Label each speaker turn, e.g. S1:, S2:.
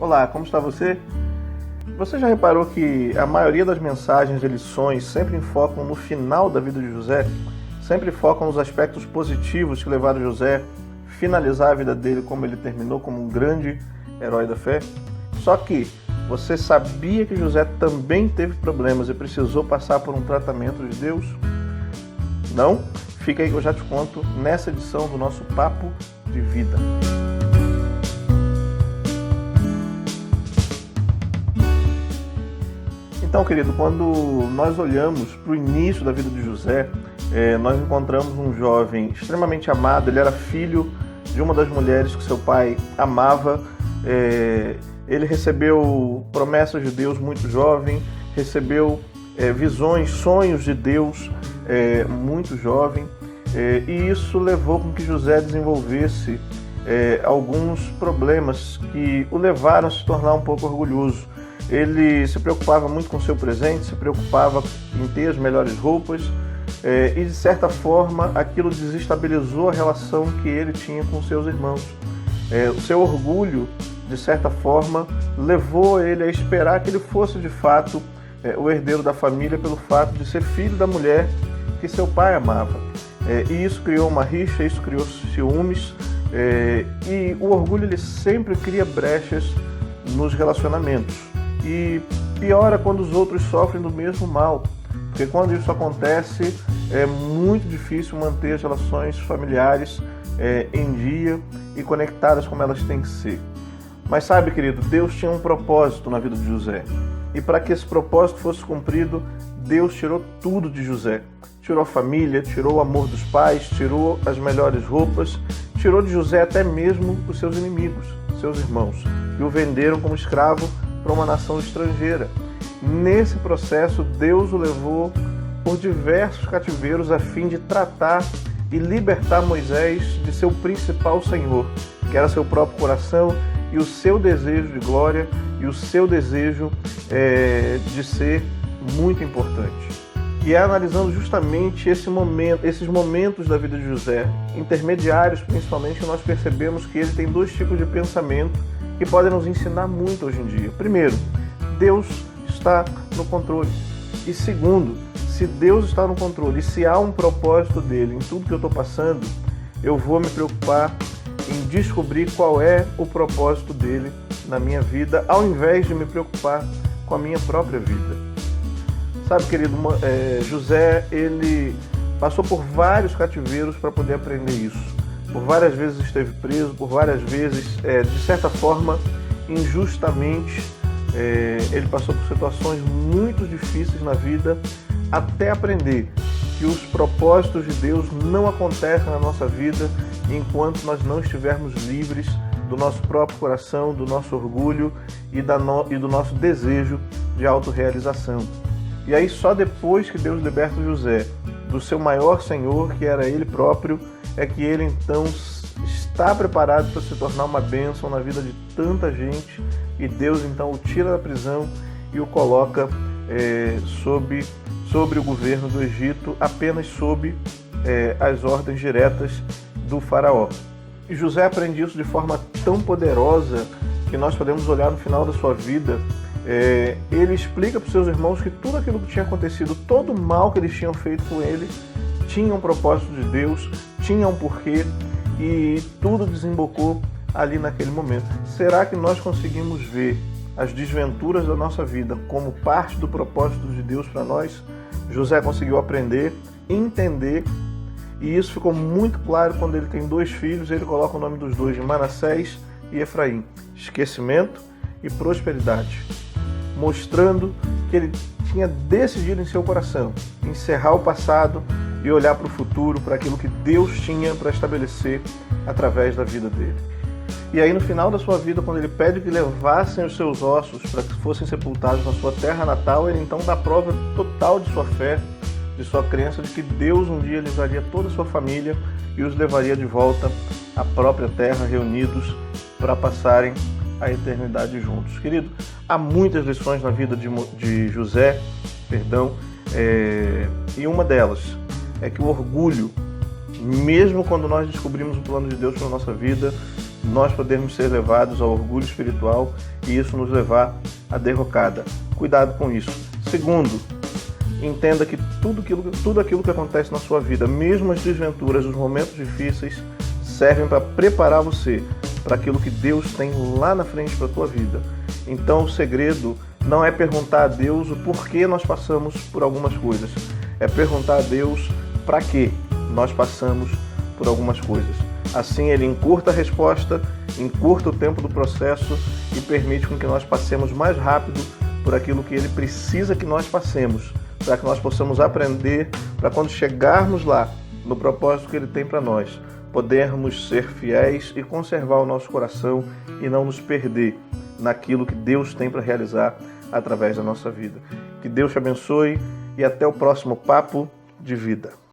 S1: Olá, como está você? Você já reparou que a maioria das mensagens e lições sempre focam no final da vida de José? Sempre focam nos aspectos positivos que levaram José a finalizar a vida dele como ele terminou, como um grande herói da fé? Só que você sabia que José também teve problemas e precisou passar por um tratamento de Deus? Não? Fica aí que eu já te conto nessa edição do nosso Papo de Vida. Então, querido, quando nós olhamos para o início da vida de José, nós encontramos um jovem extremamente amado. Ele era filho de uma das mulheres que seu pai amava. Ele recebeu promessas de Deus muito jovem, recebeu visões, sonhos de Deus muito jovem. E isso levou com que José desenvolvesse alguns problemas que o levaram a se tornar um pouco orgulhoso. Ele se preocupava muito com o seu presente, se preocupava em ter as melhores roupas e, de certa forma, aquilo desestabilizou a relação que ele tinha com seus irmãos. O seu orgulho, de certa forma, levou ele a esperar que ele fosse, de fato, o herdeiro da família pelo fato de ser filho da mulher que seu pai amava. E isso criou uma rixa, isso criou ciúmes e o orgulho ele sempre cria brechas nos relacionamentos. E piora quando os outros sofrem do mesmo mal, porque quando isso acontece é muito difícil manter as relações familiares em dia e conectadas como elas têm que ser. Mas sabe, querido, Deus tinha um propósito na vida de José. E para que esse propósito fosse cumprido, Deus tirou tudo de José. Tirou a família, tirou o amor dos pais, tirou as melhores roupas, tirou de José até mesmo os seus inimigos, seus irmãos, que o venderam como escravo para uma nação estrangeira. Nesse processo, Deus o levou por diversos cativeiros a fim de tratar e libertar Moisés de seu principal senhor, que era seu próprio coração e o seu desejo de glória e o seu desejo de ser muito importante. E é analisando justamente esses momentos da vida de José, intermediários principalmente, que nós percebemos que ele tem dois tipos de pensamento que podem nos ensinar muito hoje em dia. Primeiro, Deus está no controle. E segundo, se Deus está no controle e se há um propósito dele em tudo que eu estou passando, eu vou me preocupar em descobrir qual é o propósito dele na minha vida, ao invés de me preocupar com a minha própria vida. Sabe, querido, José, ele passou por vários cativeiros para poder aprender isso. Por várias vezes esteve preso, por várias vezes, de certa forma, injustamente, ele passou por situações muito difíceis na vida, até aprender que os propósitos de Deus não acontecem na nossa vida enquanto nós não estivermos livres do nosso próprio coração, do nosso orgulho e do nosso desejo de autorrealização. E aí só depois que Deus liberta José do seu maior senhor, que era ele próprio, é que ele então está preparado para se tornar uma bênção na vida de tanta gente, e Deus então o tira da prisão e o coloca sobre o governo do Egito, apenas sob as ordens diretas do faraó. E José aprende isso de forma tão poderosa que nós podemos olhar no final da sua vida. Ele explica para os seus irmãos que tudo aquilo que tinha acontecido, todo o mal que eles tinham feito com ele, tinha um propósito de Deus, tinha um porquê, e tudo desembocou ali naquele momento. Será que nós conseguimos ver as desventuras da nossa vida como parte do propósito de Deus para nós? José conseguiu aprender, entender, e isso ficou muito claro quando ele tem dois filhos. Ele coloca o nome dos dois de Manassés e Efraim. Esquecimento e prosperidade, mostrando que ele tinha decidido em seu coração encerrar o passado e olhar para o futuro, para aquilo que Deus tinha para estabelecer através da vida dele. E aí no final da sua vida, quando ele pede que levassem os seus ossos para que fossem sepultados na sua terra natal, ele então dá prova total de sua fé, de sua crença de que Deus um dia lhe daria toda a sua família e os levaria de volta à própria terra, reunidos para passarem a eternidade juntos. Querido, há muitas lições na vida de José, e uma delas é que o orgulho, mesmo quando nós descobrimos o plano de Deus para a nossa vida, nós podemos ser levados ao orgulho espiritual e isso nos levar à derrocada. Cuidado com isso. Segundo, entenda que tudo aquilo que acontece na sua vida, mesmo as desventuras, os momentos difíceis, servem para preparar você para aquilo que Deus tem lá na frente para a tua vida. Então o segredo não é perguntar a Deus o porquê nós passamos por algumas coisas, é perguntar a Deus para que nós passamos por algumas coisas. Assim ele encurta a resposta, encurta o tempo do processo e permite com que nós passemos mais rápido por aquilo que ele precisa que nós passemos, para que nós possamos aprender, para quando chegarmos lá, no propósito que ele tem para nós, podermos ser fiéis e conservar o nosso coração e não nos perder naquilo que Deus tem para realizar através da nossa vida. Que Deus te abençoe e até o próximo Papo de Vida.